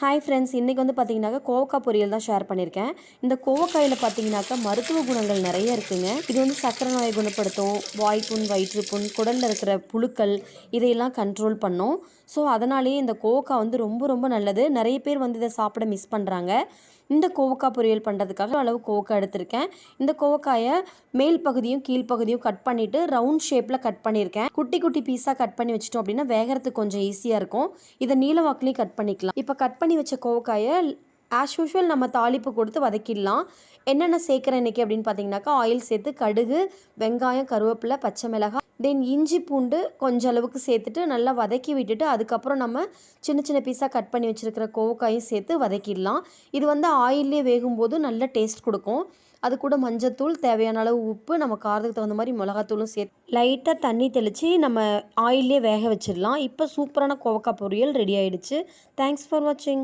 Hi friends, இன்றைக்கி வந்து பார்த்தீங்கன்னாக்கா கோவக்காய் பொரியல் தான் ஷேர் பண்ணியிருக்கேன். இந்த கோவக்காயில் பார்த்தீங்கன்னாக்கா மருத்துவ குணங்கள் நிறைய இருக்குங்க. இது வந்து சர்க்கரை நோயை குணப்படுத்தும், வாய்ப்புண், வயிற்றுப்புண், குடலில் இருக்கிற புழுக்கள் இதையெல்லாம் கண்ட்ரோல் பண்ணும். ஸோ அதனாலேயே இந்த கோவக்காய் வந்து ரொம்ப ரொம்ப நல்லது. நிறைய பேர் வந்து இதை சாப்பிட மிஸ் பண்ணுறாங்க. இந்த கோவக்காய் பொரியல் பண்ணுறதுக்காக அளவு கோவக்காய் எடுத்திருக்கேன். இந்த கோவக்காயை மேல் பகுதியும் கீழ்ப்பகுதியும் கட் பண்ணிவிட்டு ரவுண்ட் ஷேப்பில் கட் பண்ணியிருக்கேன். குட்டி குட்டி பீஸாக கட் பண்ணி வச்சிட்டோம் அப்படின்னா வேகிறதுக்கு கொஞ்சம் ஈஸியாக இருக்கும். இதை நீல வாக்குலேயும் கட் பண்ணிக்கலாம். இப்போ கட் பண்ணி வச்ச கோவக்காயை ஆஸ் யூஷுவல் நம்ம தாளிப்பு கொடுத்து வதக்கிடலாம். என்னென்ன சேர்க்குறேன் இன்றைக்கி அப்படின்னு பார்த்தீங்கன்னாக்கா, ஆயில் சேர்த்து கடுகு, வெங்காயம், கருவேப்பிலை, பச்சை மிளகாய், தென் இஞ்சி பூண்டு கொஞ்சம் அளவுக்கு சேர்த்துட்டு நல்லா வதக்கி விட்டுட்டு அதுக்கப்புறம் நம்ம சின்ன சின்ன பீஸாக கட் பண்ணி வச்சுருக்கிற கோவக்காயும் சேர்த்து வதக்கிடலாம். இது வந்து ஆயிலே வேகும்போது நல்ல டேஸ்ட் கொடுக்கும். அது கூட மஞ்சத்தூள், தேவையான அளவு உப்பு, நம்ம காரத்துக்கு தகுந்த மாதிரி மிளகாத்தூளும் சேர்த்து லைட்டாக தண்ணி தெளித்து நம்ம ஆயிலே வேக வச்சிடலாம். இப்போ சூப்பரான கோவக்காய் பொரியல் ரெடி ஆகிடுச்சு. தேங்க்ஸ் ஃபார் வாட்சிங்.